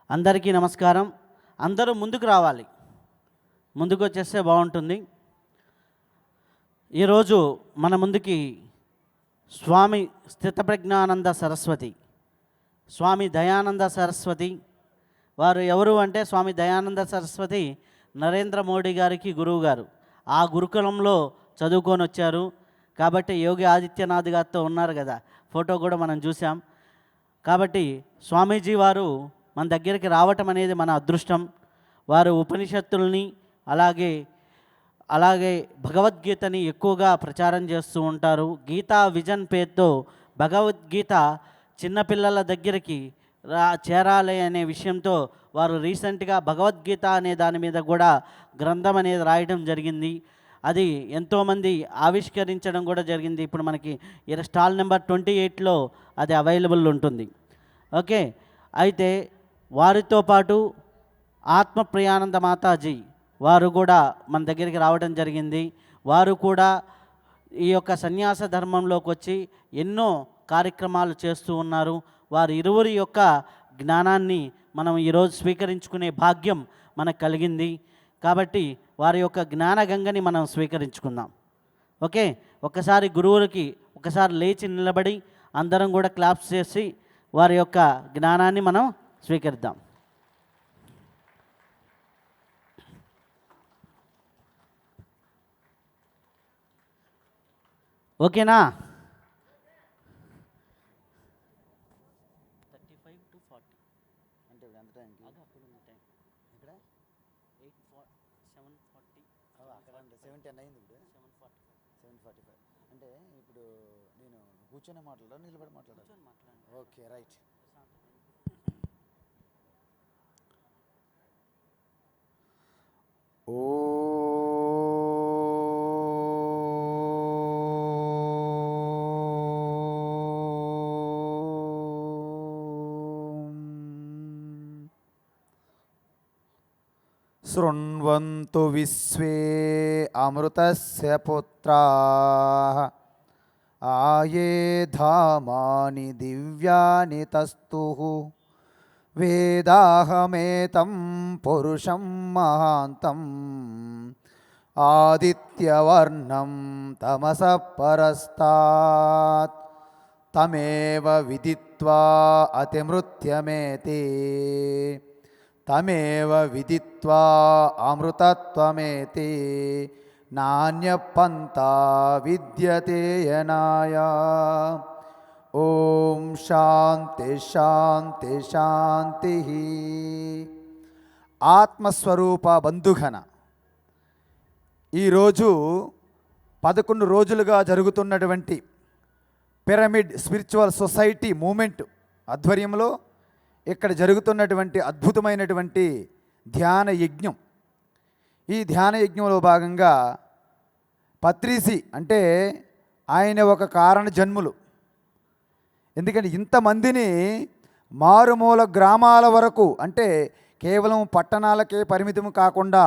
అందరికీ నమస్కారం. అందరూ ముందుకు రావాలి, ముందుకు వచ్చేస్తే బాగుంటుంది. ఈరోజు మన ముందుకి స్వామి స్థితప్రజ్ఞానంద సరస్వతి, స్వామి దయానంద సరస్వతి వారు ఎవరు అంటే, స్వామి దయానంద సరస్వతి నరేంద్ర మోడీ గారికి గురువు గారు. ఆ గురుకులంలో చదువుకొని వచ్చారు కాబట్టి యోగి ఆదిత్యనాథ్ గారితో ఉన్నారు కదా, ఫోటో కూడా మనం చూసాం. కాబట్టి స్వామీజీ వారు మన దగ్గరికి రావటం అనేది మన అదృష్టం. వారు ఉపనిషత్తుల్ని అలాగే భగవద్గీతని ఎక్కువగా ప్రచారం చేస్తూ ఉంటారు. గీతా విజన్ పేరుతో భగవద్గీత చిన్నపిల్లల దగ్గరికి చేరాలి అనే విషయంతో వారు రీసెంట్గా భగవద్గీత అనే దాని మీద కూడా గ్రంథం అనేది రాయడం జరిగింది. అది ఎంతోమంది ఆవిష్కరించడం కూడా జరిగింది. ఇప్పుడు మనకి స్టాల్ నెంబర్ 28లో అది అవైలబుల్ ఉంటుంది. ఓకే, అయితే వారితో పాటు ఆత్మప్రియానంద మాతాజీ వారు కూడా మన దగ్గరికి రావడం జరిగింది. వారు కూడా ఈ యొక్క సన్యాస ధర్మంలోకి వచ్చి ఎన్నో కార్యక్రమాలు చేస్తూ ఉన్నారు. వారి ఇరువురి యొక్క జ్ఞానాన్ని మనం ఈరోజు స్వీకరించుకునే భాగ్యం మనకు కలిగింది. కాబట్టి వారి యొక్క జ్ఞానగంగని మనం స్వీకరించుకుందాం. ఓకే, ఒక్కసారి గురువులకి ఒకసారి లేచి నిలబడి అందరం కూడా క్లాప్స్ చేసి వారి యొక్క జ్ఞానాన్ని మనం స్వీకరిద్దాం. ఓకేనా? 35 to 40 అంటే ఎంత టైంకి అప్పుడు టైం ఇక్కడ 7:40 అక్కడ 7:10 అయింది. ఇప్పుడు 7:45 అంటే ఇప్పుడు నేను కూర్చొని మాట్లాడాలి, నిలబడి మాట్లాడాలి? Okay, right. శృణ్వంతు విశ్వే అమృతస్య పుత్రాః ఆయేధామాని దివ్యాని తస్తుః వేదాహమేతం పురుషం మహాంతం ఆదిత్యవర్ణం తమసః పరస్తాత్ తమేవ విదిత్వా అతిమృత్యమేతే తమేవ విదిత్వా అమృతత్వమేతే నాన్యపంతా విద్యతే యనాయ. ఓం శాంతి శాంతి శాంతి. ఆత్మస్వరూప బంధుఘన, ఈరోజు 11 రోజులుగా జరుగుతున్నటువంటి పిరమిడ్ స్పిరిచువల్ సొసైటీ మూమెంట్ ఆధ్వర్యంలో ఇక్కడ జరుగుతున్నటువంటి అద్భుతమైనటువంటి ధ్యాన యజ్ఞం. ఈ ధ్యాన యజ్ఞంలో భాగంగా పత్రిజీ అంటే ఆయన ఒక కారణ జన్ములు. ఎందుకంటే ఇంతమందిని మారుమూల గ్రామాల వరకు, అంటే కేవలం పట్టణాలకే పరిమితం కాకుండా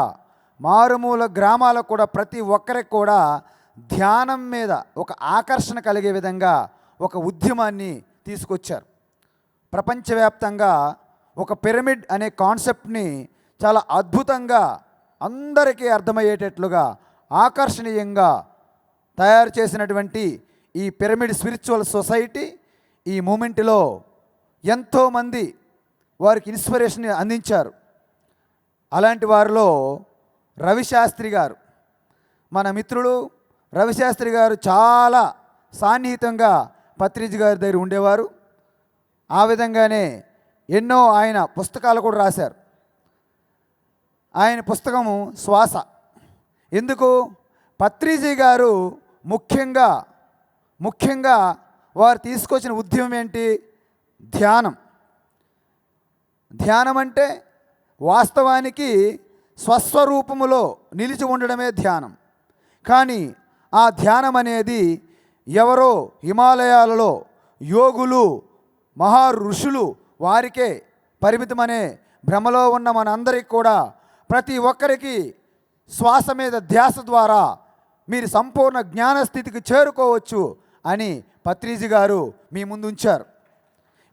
మారుమూల గ్రామాలకు కూడా ప్రతి ఒక్కరికి కూడా ధ్యానం మీద ఒక ఆకర్షణ కలిగే విధంగా ఒక ఉద్యమాన్ని తీసుకొచ్చారు. ప్రపంచవ్యాప్తంగా ఒక పిరమిడ్ అనే కాన్సెప్ట్ని చాలా అద్భుతంగా అందరికీ అర్థమయ్యేటట్లుగా ఆకర్షణీయంగా తయారు చేసినటువంటి ఈ పిరమిడ్ స్పిరిచువల్ సొసైటీ ఈ మూమెంట్లో ఎంతోమంది వారికి ఇన్స్పిరేషన్ అందించారు. అలాంటి వారిలో రవిశాస్త్రి గారు, మన మిత్రుడు రవిశాస్త్రి గారు చాలా సాన్నిహితంగా పత్రిజీ గారి దగ్గర ఉండేవారు. ఆ విధంగానే ఎన్నో ఆయన పుస్తకాలు కూడా రాశారు. ఆయన పుస్తకము శ్వాస. ఎందుకు? పత్రిజీ గారు ముఖ్యంగా వారు తీసుకొచ్చిన ఉద్యమం ఏంటి? ధ్యానం. ధ్యానం అంటే వాస్తవానికి స్వస్వరూపములో నిలిచి ఉండడమే ధ్యానం. కానీ ఆ ధ్యానం అనేది ఎవరో హిమాలయాలలో యోగులు మహా ఋషులు వారికే పరిమితమనే భ్రమలో ఉన్న మనందరికీ కూడా ప్రతి ఒక్కరికి శ్వాస మీద ధ్యాస ద్వారా మీరు సంపూర్ణ జ్ఞానస్థితికి చేరుకోవచ్చు అని పత్రిజీ గారు మీ ముందు ఉంచారు.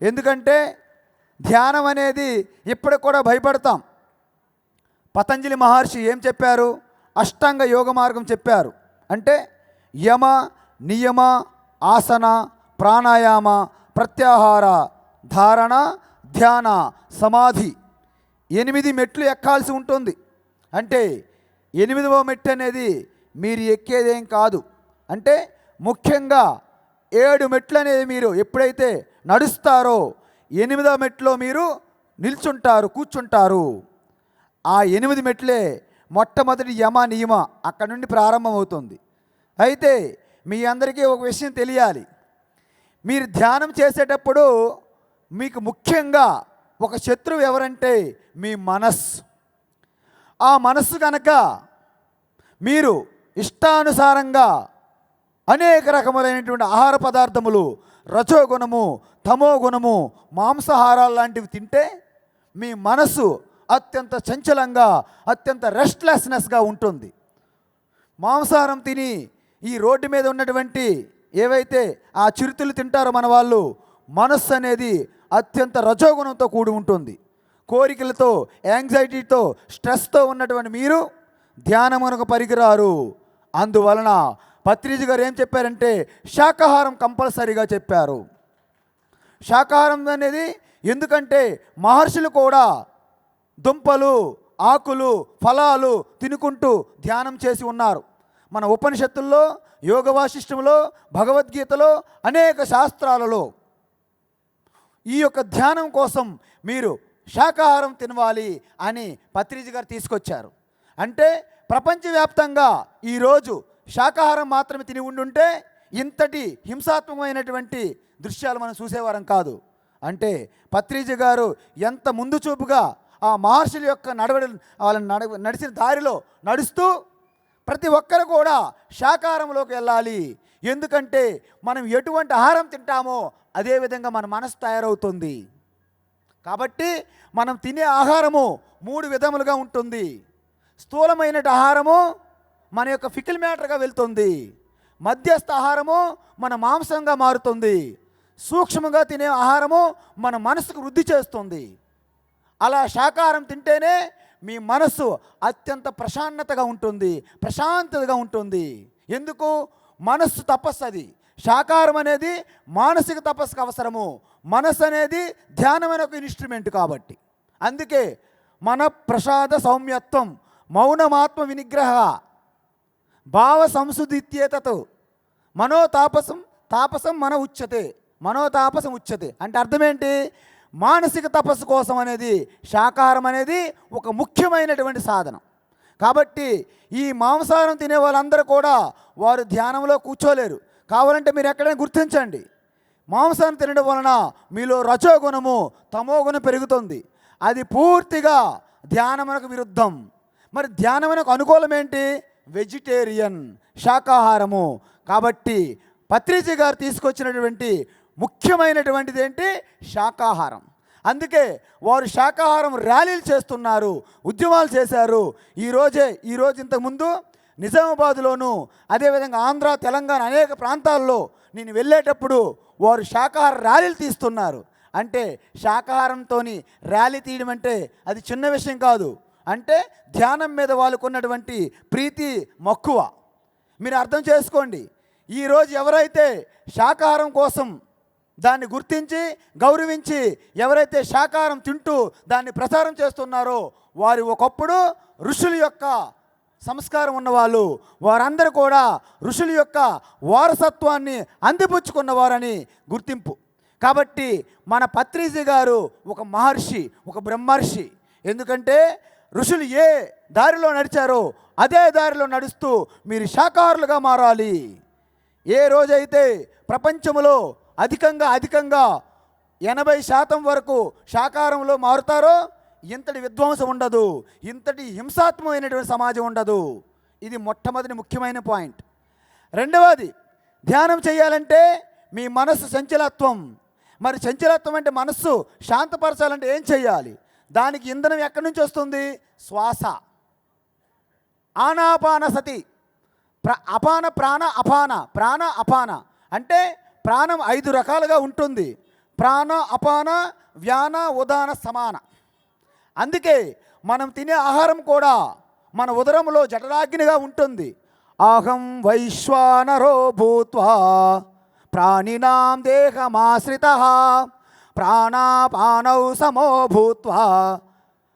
ఎందుకంటే ధ్యానం అనేది ఇప్పటికి కూడా భయపడతాం. పతంజలి మహర్షి ఏం చెప్పారు? అష్టాంగ యోగ మార్గం చెప్పారు. అంటే యమ, నియమ, ఆసన, ప్రాణాయామ, ప్రత్యాహార, ధారణ, ధ్యాన, సమాధి 8 మెట్లు ఎక్కాల్సి ఉంటుంది. అంటే 8వ మెట్టు అనేది మీరు ఎక్కేదేం కాదు. అంటే ముఖ్యంగా 7 మెట్లు అనేది మీరు ఎప్పుడైతే నడుస్తారో 8వ మెట్లో మీరు నిల్చుంటారు, కూర్చుంటారు. ఆ 8 మెట్లే మొట్టమొదటి యమ నియమ అక్కడ నుండి ప్రారంభమవుతుంది. అయితే మీ అందరికీ ఒక విషయం తెలియాలి. మీరు ధ్యానం చేసేటప్పుడు మీకు ముఖ్యంగా ఒక శత్రువు ఎవరంటే మీ మనస్సు. ఆ మనస్సు కనుక మీరు ఇష్టానుసారంగా అనేక రకములైనటువంటి ఆహార పదార్థములు, రజోగుణము, తమోగుణము, మాంసాహారాలు లాంటివి తింటే మీ మనస్సు అత్యంత చంచలంగా, అత్యంత రెస్ట్లెస్నెస్గా ఉంటుంది. మాంసాహారం తిని ఈ రోడ్డు మీద ఉన్నటువంటి ఏవైతే ఆ చిరుతులు తింటారో మన వాళ్ళు, మనస్సు అనేది అత్యంత రజోగుణంతో కూడి ఉంటుంది. కోరికలతో, యాంగ్జైటీతో, స్ట్రెస్తో ఉన్నటువంటి మీరు ధ్యానమునకు పరిగిరారు. అందువలన పత్రిజీ గారు ఏం చెప్పారంటే శాకాహారం కంపల్సరీగా చెప్పారు. శాకాహారం అనేది ఎందుకంటే మహర్షులు కూడా దుంపలు, ఆకులు, ఫలాలు తినుకుంటూ ధ్యానం చేసి ఉన్నారు. మన ఉపనిషత్తుల్లో, యోగ వాసిష్టంలో, భగవద్గీతలో, అనేక శాస్త్రాలలో ఈ యొక్క ధ్యానం కోసం మీరు శాకాహారం తినవాలి అని పత్రిజీ గారు తీసుకొచ్చారు. అంటే ప్రపంచవ్యాప్తంగా ఈరోజు శాకాహారం మాత్రమే తిని ఉండుంటే ఇంతటి హింసాత్మకమైనటువంటి దృశ్యాలు మనం చూసేవారం కాదు. అంటే పత్రిజీ గారు ఎంత ముందు చూపుగా ఆ మహర్షుల యొక్క వాళ్ళని నడిచిన దారిలో నడుస్తూ ప్రతి ఒక్కరు కూడా శాకాహారంలోకి వెళ్ళాలి. ఎందుకంటే మనం ఎటువంటి ఆహారం తింటామో అదేవిధంగా మన మనసు తయారవుతుంది. కాబట్టి మనం తినే ఆహారము 3 విధములుగా ఉంటుంది. స్థూలమైన ఆహారము మన యొక్క ఫికిల్ మ్యాటర్గా వెళ్తుంది. మధ్యస్థ ఆహారము మన మాంసంగా మారుతుంది. సూక్ష్మంగా తినే ఆహారము మన మనసుకు వృద్ధి చేస్తుంది. అలా శాకాహారం తింటేనే మీ మనస్సు అత్యంత ప్రశాంతతగా ఉంటుంది, ప్రశాంతతగా ఉంటుంది. ఎందుకు? మనస్సు తపస్సు. అది శాకాహారం అనేది మానసిక తపస్సుకు అవసరము. మనస్సు అనేది ధ్యానమైన ఒక ఇన్స్ట్రుమెంట్ కాబట్టి. అందుకే మన ప్రసాద సౌమ్యత్వం, మౌనమాత్మ వినిగ్రహ, భావ సంశుద్ధిత్యేతత్ తాపసం మన ఉచ్యతే, మనోతాపసం ఉచ్యతే. అంటే అర్థం ఏంటి? మానసిక తపస్సు కోసం అనేది శాకాహారం అనేది ఒక ముఖ్యమైనటువంటి సాధనం. కాబట్టి ఈ మాంసాహారం తినే వాళ్ళందరూ కూడా వారు ధ్యానంలో కూర్చోలేరు. కావాలంటే మీరు ఎక్కడైనా గుర్తించండి, మాంసాన్ని తినడం వలన మీలో రజోగుణము, తమోగుణం పెరుగుతుంది. అది పూర్తిగా ధ్యానమునకు విరుద్ధం. మరి ధ్యానమునకు అనుకూలం ఏంటి? వెజిటేరియన్, శాకాహారము. కాబట్టి పత్రిజీ గారు తీసుకొచ్చినటువంటి ముఖ్యమైనటువంటిది ఏంటి? శాకాహారం. అందుకే వారు శాకాహారం ర్యాలీలు చేస్తున్నారు, ఉద్యమాలు చేశారు. ఈరోజు ఇంతకుముందు నిజామాబాద్లోను, అదేవిధంగా ఆంధ్ర, తెలంగాణ అనేక ప్రాంతాల్లో నేను వెళ్ళేటప్పుడు వారు శాకాహార ర్యాలీలు తీస్తున్నారు. అంటే శాకాహారంతో ర్యాలీ తీయడం అంటే అది చిన్న విషయం కాదు. అంటే ధ్యానం మీద వాళ్ళకున్నటువంటి ప్రీతి, మక్కువ మీరు అర్థం చేసుకోండి. ఈరోజు ఎవరైతే శాకాహారం కోసం దాన్ని గుర్తించి, గౌరవించి ఎవరైతే శాకాహారం తింటూ దాన్ని ప్రచారం చేస్తున్నారో వారు ఒకప్పుడు ఋషుల యొక్క సంస్కారం ఉన్నవాళ్ళు. వారందరూ కూడా ఋషుల యొక్క వారసత్వాన్ని అందిపుచ్చుకున్నవారని గుర్తింపు. కాబట్టి మన పత్రిజీ గారు ఒక మహర్షి, ఒక బ్రహ్మర్షి. ఎందుకంటే ఋషులు ఏ దారిలో నడిచారో అదే దారిలో నడుస్తూ మీరు శాకాహారులుగా మారాలి. ఏ రోజైతే ప్రపంచంలో అధికంగా 80% వరకు శాకాహారంలో మారుతారో ఇంతటి విధ్వంసం ఉండదు, ఇంతటి హింసాత్మకమైనటువంటి సమాజం ఉండదు. ఇది మొట్టమొదటి ముఖ్యమైన పాయింట్. రెండవది, ధ్యానం చేయాలంటే మీ మనస్సు చంచలత్వం. మరి చంచలత్వం అంటే మనస్సు శాంతపరచాలంటే ఏం చేయాలి? దానికి ఇంధనం ఎక్కడి నుంచి వస్తుంది? శ్వాస, ఆనాపాన సతి, ప్రాణ అపాన. అంటే ప్రాణం 5 రకాలుగా ఉంటుంది. ప్రాణ అపాన వ్యాన ఉదాన సమాన. అందుకే మనం తినే ఆహారం కూడా మన ఉదరంలో జఠరాగ్నిగా ఉంటుంది. అహం వైశ్వానరో భూత్వా ప్రాణినాం దేహమాశ్రితః ప్రాణాపానౌ సమో భూత్వా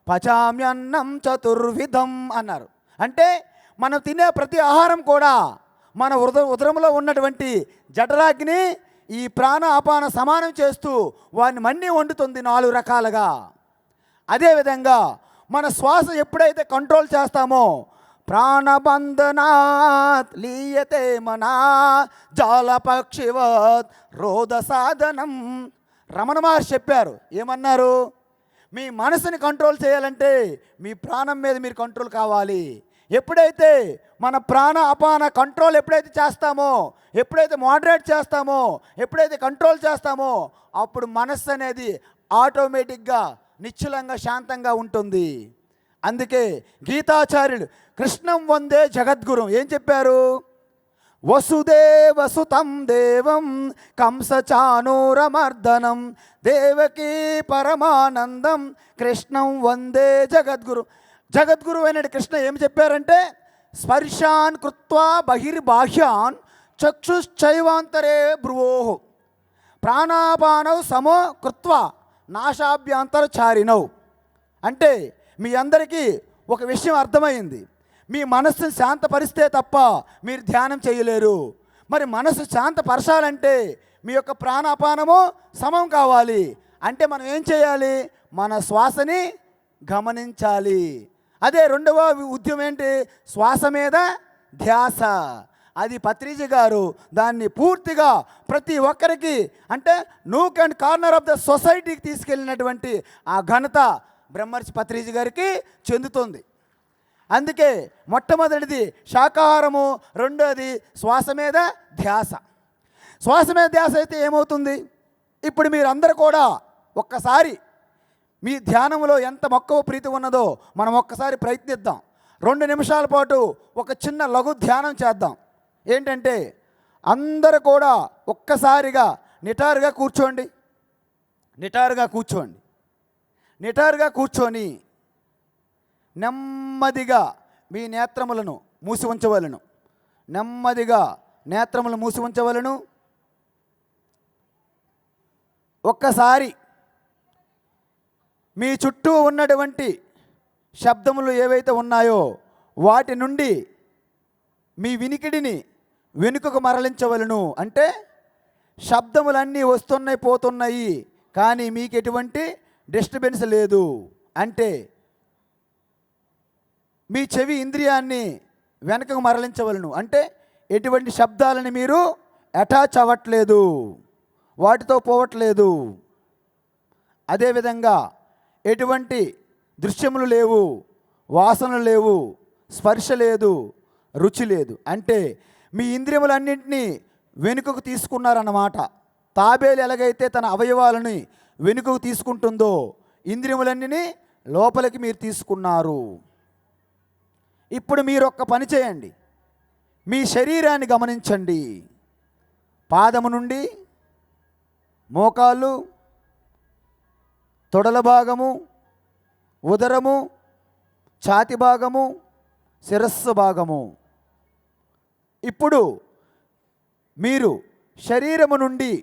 పచామ్యన్నం చతుర్విధం అన్నారు. అంటే మనం తినే ప్రతి ఆహారం కూడా మన ఉదరంలో ఉన్నటువంటి జఠరాగ్ని ఈ ప్రాణ అపాన సమానం చేస్తూ వారిని మన్ని వండుతుంది 4 రకాలుగా. అదేవిధంగా మన శ్వాస ఎప్పుడైతే కంట్రోల్ చేస్తామో ప్రాణబంధనాత్ లీయతే మనా జాలపక్షివత్ రోద సాధనం. రమణ మహర్షి చెప్పారు, ఏమన్నారు? మీ మనసుని కంట్రోల్ చేయాలంటే మీ ప్రాణం మీద మీరు కంట్రోల్ కావాలి. ఎప్పుడైతే మన ప్రాణ అపాన కంట్రోల్ ఎప్పుడైతే చేస్తామో, ఎప్పుడైతే మోడరేట్ చేస్తామో, ఎప్పుడైతే కంట్రోల్ చేస్తామో, అప్పుడు మనస్సు అనేది ఆటోమేటిక్గా నిశ్చలంగా శాంతంగా ఉంటుంది. అందుకే గీతాచార్యులు కృష్ణం వందే జగద్గురు ఏం చెప్పారు? వసుదేవసుతం దేవం కంసచానూరమర్దనం దేవకీ పరమానందం కృష్ణం వందే జగద్గురు. జగద్గురు అయిన కృష్ణ ఏం చెప్పారంటే స్పర్శాన్ కృత్వా బహిర్బాహ్యాన్ చక్షుశ్చైవాంతరే భ్రువోః ప్రాణాపానౌ సమో కృత్వా నాశాభ్యంతరచారిణౌ. అంటే మీ అందరికీ ఒక విషయం అర్థమైంది. మీ మనస్సును శాంతపరిస్తే తప్ప మీరు ధ్యానం చేయలేరు. మరి మనసు శాంతపరచాలంటే మీ యొక్క ప్రాణాపానము సమం కావాలి. అంటే మనం ఏం చేయాలి? మన శ్వాసని గమనించాలి. అదే రెండవ ఉద్యమం ఏంటి? శ్వాస మీద ధ్యాస. అది పత్రిజీ గారు దాన్ని పూర్తిగా ప్రతి ఒక్కరికి అంటే nook and corner of the సొసైటీకి తీసుకెళ్ళినటువంటి ఆ ఘనత బ్రహ్మర్షి పత్రిజీ గారికి చెందుతుంది. అందుకే మొట్టమొదటిది శాకాహారము, రెండోది శ్వాస మీద ధ్యాస. శ్వాస మీద ధ్యాస అయితే ఏమవుతుంది? ఇప్పుడు మీరందరూ కూడా ఒక్కసారి మీ ధ్యానంలో ఎంత మక్కువ ప్రీతి ఉన్నదో మనం ఒక్కసారి ప్రయత్నిద్దాం. 2 నిమిషాల పాటు ఒక చిన్న లఘు ధ్యానం చేద్దాం. ఏంటంటే అందరూ కూడా ఒక్కసారిగా నిటారుగా కూర్చోండి. నిటారుగా కూర్చొని నెమ్మదిగా మీ నేత్రములను మూసి ఉంచవలను. నెమ్మదిగా నేత్రములను మూసి ఉంచవలను. ఒక్కసారి మీ చుట్టూ ఉన్నటువంటి శబ్దములు ఏవైతే ఉన్నాయో వాటి నుండి మీ వినికిడిని వెనుకకు మరలించవలను. అంటే శబ్దములన్నీ వస్తున్నాయి పోతున్నాయి కానీ మీకు ఎటువంటి డిస్టర్బెన్స్ లేదు. అంటే మీ చెవి ఇంద్రియాన్ని వెనకకు మరలించవలను. అంటే ఎటువంటి శబ్దాలని మీరు అటాచ్ అవ్వట్లేదు, వాటితో పోవట్లేదు. అదేవిధంగా ఎటువంటి దృశ్యములు లేవు, వాసనలు లేవు, స్పర్శ లేదు, రుచి లేదు. అంటే మీ ఇంద్రియములన్నింటినీ వెనుకకు తీసుకున్నారన్నమాట. తాబేలు ఎలాగైతే తన అవయవాలని వెనుకకు తీసుకుంటుందో ఇంద్రియములన్నీ లోపలికి మీరు తీసుకున్నారు. ఇప్పుడు మీరు ఒక్క పని చేయండి. మీ శరీరాన్ని గమనించండి. పాదము నుండి మోకాళ్ళు, తొడల భాగము, ఉదరము, ఛాతి భాగము, శిరస్సు భాగము. ఇప్పుడు మీరు శరీరము నుండి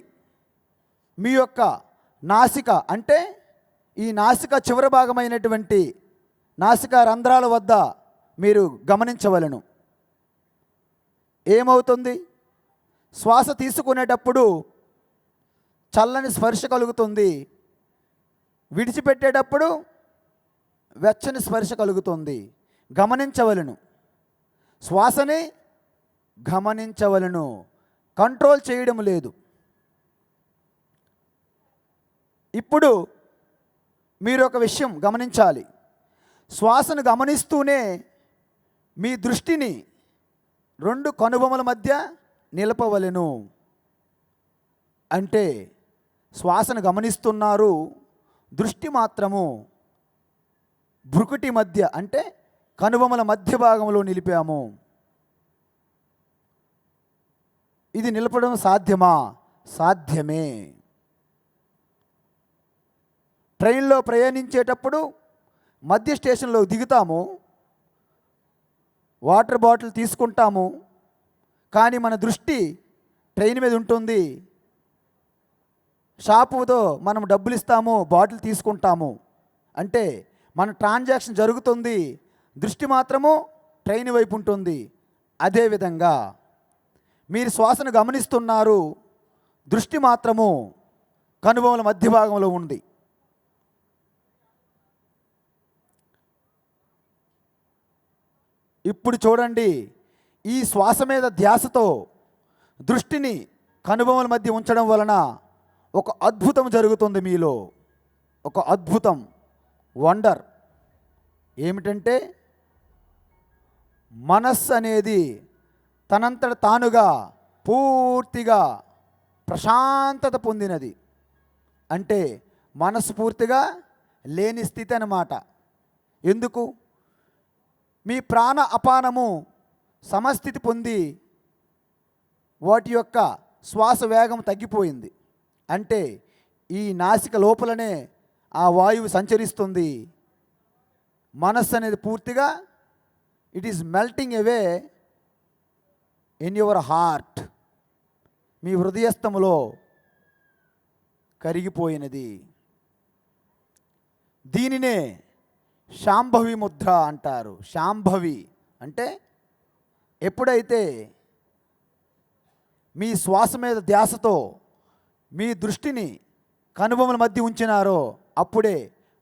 మీ యొక్క నాసిక అంటే ఈ నాసిక చివరి భాగమైనటువంటి నాసిక రంధ్రాల వద్ద మీరు గమనించవలను. ఏమవుతుంది? శ్వాస తీసుకునేటప్పుడు చల్లని స్పర్శ కలుగుతుంది, విడిచిపెట్టేటప్పుడు వెచ్చని స్పర్శ కలుగుతుంది. గమనించవలను, శ్వాసని గమనించవలను, కంట్రోల్ చేయడం లేదు. ఇప్పుడు మీరు ఒక విషయం గమనించాలి. శ్వాసను గమనిస్తూనే మీ దృష్టిని 2 కనుబొమల మధ్య నిలపవలెను. అంటే శ్వాసను గమనిస్తున్నారు, దృష్టి మాత్రము భ్రుకుటి మధ్య అంటే కనుబొమల మధ్య భాగంలో నిలిపాము. ఇది నిలపడం సాధ్యమా? సాధ్యమే. ట్రైన్లో ప్రయాణించేటప్పుడు మధ్య స్టేషన్లో దిగుతాము, వాటర్ బాటిల్ తీసుకుంటాము, కానీ మన దృష్టి ట్రైన్ మీద ఉంటుంది. షాపుతో మనం డబ్బులు ఇస్తాము, బాటిల్ తీసుకుంటాము, అంటే మన ట్రాన్సాక్షన్ జరుగుతుంది, దృష్టి మాత్రము ట్రైన్ వైపు ఉంటుంది. అదేవిధంగా మీరు శ్వాసను గమనిస్తున్నారు, దృష్టి మాత్రము కనుబొమల మధ్య భాగంలో ఉంది. ఇప్పుడు చూడండి, ఈ శ్వాస మీద ధ్యాసతో దృష్టిని కనుబొమల మధ్య ఉంచడం వలన ఒక అద్భుతం జరుగుతుంది మీలో. ఒక అద్భుతం, వండర్ ఏమిటంటే మనస్సు అనేది తనంతట తానుగా పూర్తిగా ప్రశాంతత పొందినది. అంటే మనస్సు పూర్తిగా లేని స్థితి అన్నమాట. ఎందుకు? మీ ప్రాణ అపానము సమస్థితి పొంది వాటి యొక్క శ్వాస వేగం తగ్గిపోయింది. అంటే ఈ నాసిక లోపలనే ఆ వాయువు సంచరిస్తుంది. మనస్సు అనేది పూర్తిగా it is melting away in your heart. మీ హృదయస్థములో కరిగిపోయినది. దీనినే శాంభవి ముద్ర అంటారు. శాంభవి అంటే ఎప్పుడైతే మీ శ్వాస మీద ధ్యాసతో మీ దృష్టిని కనుబొమల మధ్య ఉంచినారో అప్పుడే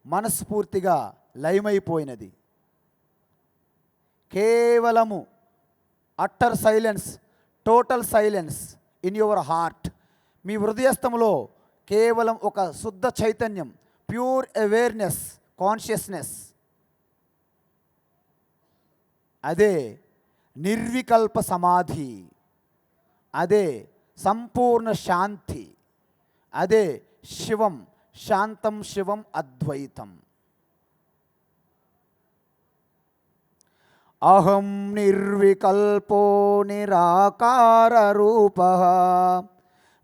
మనస్ఫూర్తిగా లయమైపోయినది. కేవలము utter silence, total silence in your heart. మీ హృదయస్థములో కేవలం ఒక శుద్ధ చైతన్యం, ప్యూర్ అవేర్నెస్, కాన్షియస్నెస్. అదే నిర్వికల్ప సమాధి, అదే సంపూర్ణ శాంతి, అదే శివం, శాంతం శివం అద్వైతం. అహం నిర్వికల్పో నిరాకార రూపః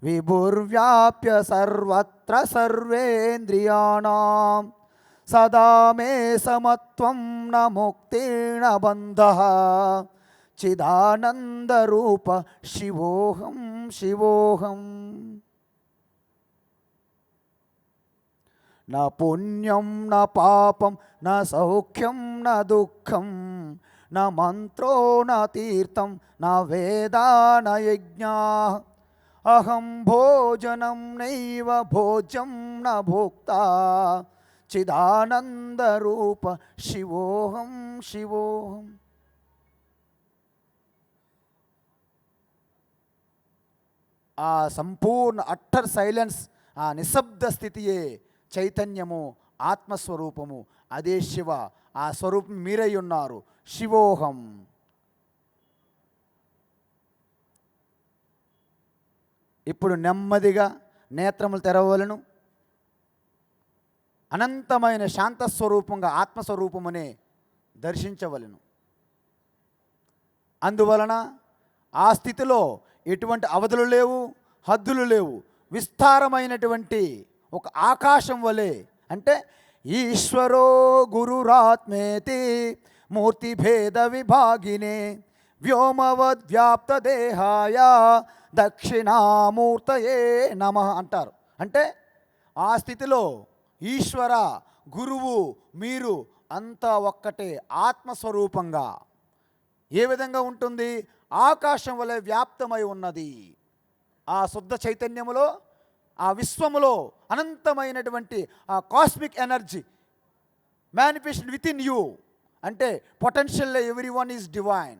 విభుర్వ్యాప్య సర్వత్ర సర్వేంద్రియాణాం సదా మే సమత్వం న ముక్తిర్న బంధః చిదానందరూప శివోహం శివోహం. న పుణ్యం న పాపం న సౌఖ్యం న దుఃఖం న మంత్రో న తీర్థం న వేదా న యజ్ఞా అహం భోజనం నైవ భోజ్యం న భోక్తా చిదానందరూప శివోహం శివోహం. ఆ సంపూర్ణ అట్టర్ సైలెన్స్, ఆ నిశ్శబ్ద స్థితియే చైతన్యము, ఆత్మస్వరూపము. అదే శివ. ఆ స్వరూపం మీరై ఉన్నారు. శివోహం. ఇప్పుడు నెమ్మదిగా నేత్రములు తెరవలను. అనంతమైన శాంతస్వరూపంగా ఆత్మస్వరూపమునే దర్శించవలను. అందువలన ఆ స్థితిలో ఎటువంటి అవధులు లేవు, హద్దులు లేవు. విస్తారమైనటువంటి ఒక ఆకాశం వలె. అంటే ఈశ్వరో గురురాత్మేతి మూర్తిభేద విభాగినే వ్యోమవద్వ్యాప్త దేహాయ దక్షిణామూర్తయే నమః అంటారు. అంటే ఆ స్థితిలో ఈశ్వర, గురువు, మీరు అంతా ఒక్కటే ఆత్మస్వరూపంగా ఏ విధంగా ఉంటుంది? ఆకాశం వలె వ్యాప్తమై ఉన్నది. ఆ శుద్ధ చైతన్యములో, ఆ విశ్వములో అనంతమైనటువంటి ఆ cosmic energy manifest within you. అంటే potentially every one is divine,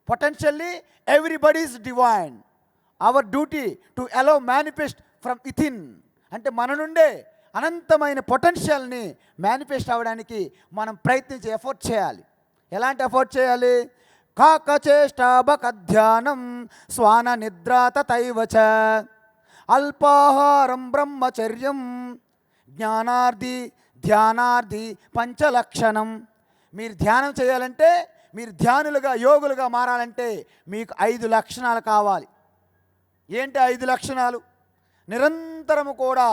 potentially everybody is divine. Our duty to allow manifest from within. అంటే మన నుండే అనంతమైన పొటెన్షియల్ని మేనిఫెస్ట్ అవ్వడానికి మనం ప్రయత్నించి ఎఫర్ట్ చేయాలి. ఎలాంటి ఎఫర్ట్ చేయాలి? కాకచేష్టాబకధ్యానం స్వాన నిద్రాత తైవచ అల్పాహారం బ్రహ్మచర్యం జ్ఞానార్థి ధ్యానార్థి పంచలక్షణం. మీరు ధ్యానం చేయాలంటే, మీరు ధ్యానులుగా, యోగులుగా మారాలంటే మీకు 5 లక్షణాలు కావాలి. ఏంటి 5 లక్షణాలు? నిరంతరము కూడా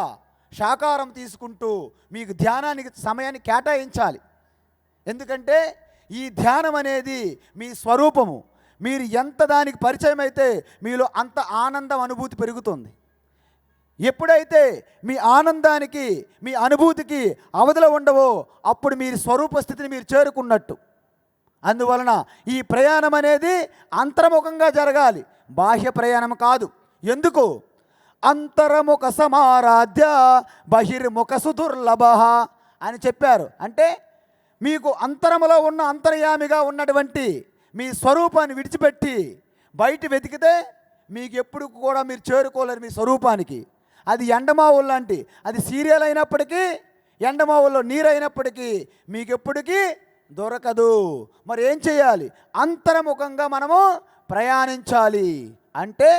శాకాహారం తీసుకుంటూ మీకు ధ్యానానికి సమయాన్ని కేటాయించాలి. ఎందుకంటే ఈ ధ్యానం అనేది మీ స్వరూపము. మీరు ఎంత దానికి పరిచయం అయితే మీలో అంత ఆనందం అనుభూతి పెరుగుతుంది. ఎప్పుడైతే మీ ఆనందానికి మీ అనుభూతికి అవధులు ఉండవో అప్పుడు మీరు స్వరూప స్థితిని మీరు చేరుకున్నట్టు. అందువలన ఈ ప్రయాణం అనేది అంతర్ముఖంగా జరగాలి, బాహ్య ప్రయాణం కాదు. ఎందుకు? అంతర్ముఖ సమారాధ్య బహిర్ముఖ సుదుర్లభ అని చెప్పారు. అంటే మీకు అంతరములో ఉన్న అంతర్యామిగా ఉన్నటువంటి మీ స్వరూపాన్ని విడిచిపెట్టి బయట వెతికితే మీకు ఎప్పుడు కూడా మీరు చేరుకోలేరు మీ స్వరూపానికి. అది ఎండమావులు లాంటి, అది సీరియల్ అయినప్పటికీ ఎండమావుల్లో నీరు అయినప్పటికీ మీకు ఎప్పటికీ దొరకదు. మరి ఏం చేయాలి? అంతర్ముఖంగా మనము ప్రయాణించాలి. అంటే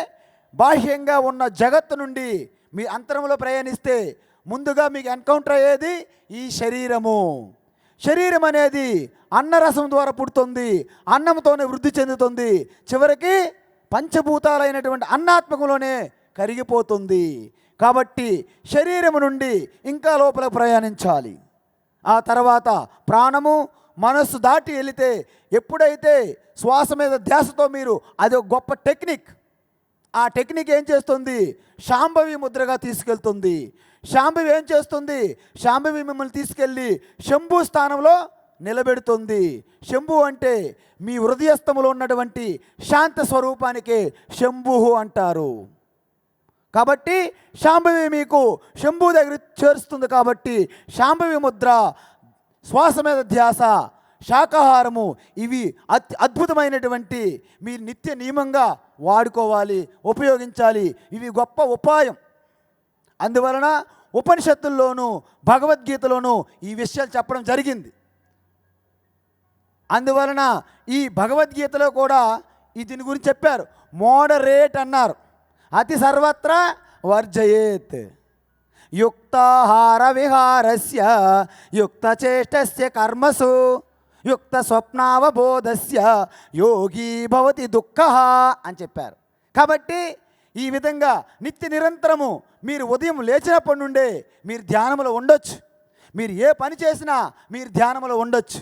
బాహ్యంగా ఉన్న జగత్తు నుండి మీ అంతరంలో ప్రయాణిస్తే ముందుగా మీకు ఎన్కౌంటర్ అయ్యేది ఈ శరీరము. శరీరం అనేది అన్నరసం ద్వారా పుడుతుంది, అన్నంతోనే వృద్ధి చెందుతుంది, చివరికి పంచభూతాలైనటువంటి అన్నాత్మకంలోనే కరిగిపోతుంది. కాబట్టి శరీరము నుండి ఇంకా లోపల ప్రయాణించాలి. ఆ తర్వాత ప్రాణము మనస్సు దాటి వెళితే ఎప్పుడైతే శ్వాస మీద ధ్యాసతో మీరు, అది ఒక గొప్ప టెక్నిక్. ఆ టెక్నిక్ ఏం చేస్తుంది? శాంభవి ముద్రగా తీసుకెళ్తుంది. శాంభవి ఏం చేస్తుంది? శాంభవి మిమ్మల్ని తీసుకెళ్ళి శంభు స్థానంలో నిలబెడుతుంది. శంభు అంటే మీ హృదయస్థములో ఉన్నటువంటి శాంత స్వరూపానికే శంభు అంటారు. కాబట్టి శాంభవి మీకు శంభు దగ్గర చేరుస్తుంది. కాబట్టి శాంభవి ముద్ర, శ్వాస మీద ధ్యాస, శాకాహారము, ఇవి అద్భుతమైనటువంటి మీరు నిత్య నియమంగా వాడుకోవాలి, ఉపయోగించాలి. ఇవి గొప్ప ఉపాయం. అందువలన ఉపనిషత్తుల్లోనూ భగవద్గీతలోనూ ఈ విషయాలు చెప్పడం జరిగింది. అందువలన ఈ భగవద్గీతలో కూడా దీని గురించి చెప్పారు. మోడరేట్ అన్నారు. అతి సర్వత్రా వర్జయేత్, యుక్తాహార విహారస్య యుక్తచేష్టస్య కర్మసు యుక్త స్వప్నావబోధస్య యోగీ భవతి దుఃఖః అని చెప్పారు. కాబట్టి ఈ విధంగా నిత్య నిరంతరము మీరు ఉదయం లేచినప్పటి నుండే మీరు ధ్యానంలో ఉండొచ్చు. మీరు ఏ పని చేసినా మీరు ధ్యానంలో ఉండొచ్చు.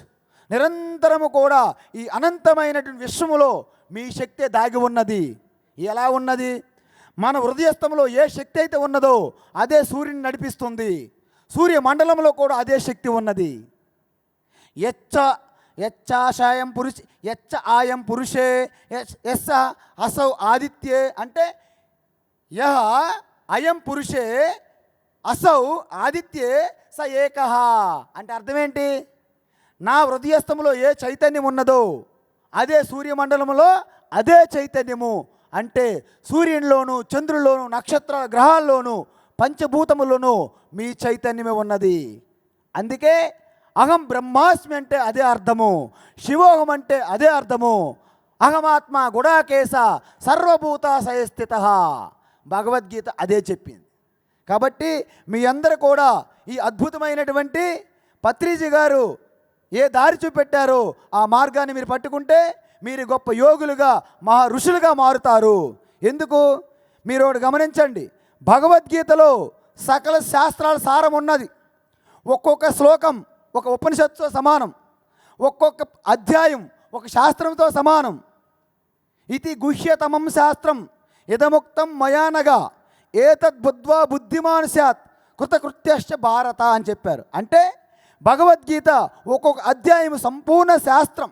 నిరంతరము కూడా ఈ అనంతమైనటువంటి విశ్వములో మీ శక్తే దాగి ఉన్నది. ఎలా ఉన్నది? మన హృదయస్థంలో ఏ శక్తి అయితే ఉన్నదో అదే సూర్యుని నడిపిస్తుంది. సూర్య మండలంలో కూడా అదే శక్తి ఉన్నది. యచ్చాశాయం పురుష యచ్చ ఆయం పురుషే యస్స అసౌ ఆదిత్యే అంటే యహ అయం పురుషే అసౌ ఆదిత్యే స ఏకః అంటే అర్థం ఏంటి? నా హృదయస్థములో ఏ చైతన్యం ఉన్నదో అదే సూర్యమండలంలో అదే చైతన్యము. అంటే సూర్యునిలోను, చంద్రుల్లోను, నక్షత్రాల గ్రహాల్లోనూ, పంచభూతముల్లోనూ మీ చైతన్యమే ఉన్నది. అందుకే అహం బ్రహ్మాస్మి అంటే అదే అర్థము, శివోహం అంటే అదే అర్థము. అహమాత్మ గుడాకేశ సర్వభూతాశయ స్థితః భగవద్గీత అదే చెప్పింది. కాబట్టి మీ అందరూ కూడా ఈ అద్భుతమైనటువంటి పత్రిజీ గారు ఏ దారి చూపెట్టారో ఆ మార్గాన్ని మీరు పట్టుకుంటే మీరు గొప్ప యోగులుగా, మహా ఋషులుగా మారుతారు. ఎందుకు? మీరు ఒకటి గమనించండి, భగవద్గీతలో సకల శాస్త్రాల సారం ఉన్నది. ఒక్కొక్క శ్లోకం ఒక ఉపనిషత్తుతో సమానం, ఒక్కొక్క అధ్యాయం ఒక శాస్త్రంతో సమానం. ఇది గుహ్యతమం శాస్త్రం ఇదముక్తం మయానగా ఏతద్బుద్ధ్వా బుద్ధిమాన్ స్యాత్ కృతకృత్యశ్చ భారత అని చెప్పారు. అంటే భగవద్గీత ఒక్కొక్క అధ్యాయం సంపూర్ణ శాస్త్రం.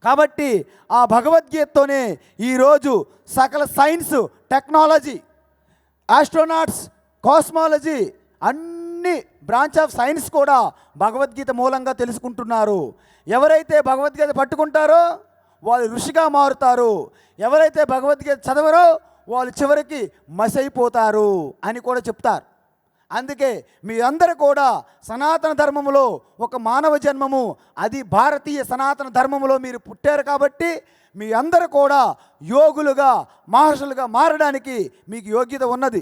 కాబట్టి ఆ భగవద్గీతతోనే ఈరోజు సకల సైన్స్, టెక్నాలజీ, ఆస్ట్రోనాట్స్, కాస్మాలజీ, అన్ని బ్రాంచ్ ఆఫ్ సైన్స్ కూడా భగవద్గీత మూలంగా తెలుసుకుంటున్నారు. ఎవరైతే భగవద్గీత పట్టుకుంటారో వాళ్ళు ఋషిగా మారుతారు. ఎవరైతే భగవద్గీత చదవరో వాళ్ళు చివరికి మసైపోతారు అని కూడా చెప్తారు. అందుకే మీ అందరూ కూడా సనాతన ధర్మములో ఒక మానవ జన్మము, అది భారతీయ సనాతన ధర్మములో మీరు పుట్టారు. కాబట్టి మీ అందరూ కూడా యోగులుగా, మహర్షులుగా మారడానికి మీకు యోగ్యత ఉన్నది.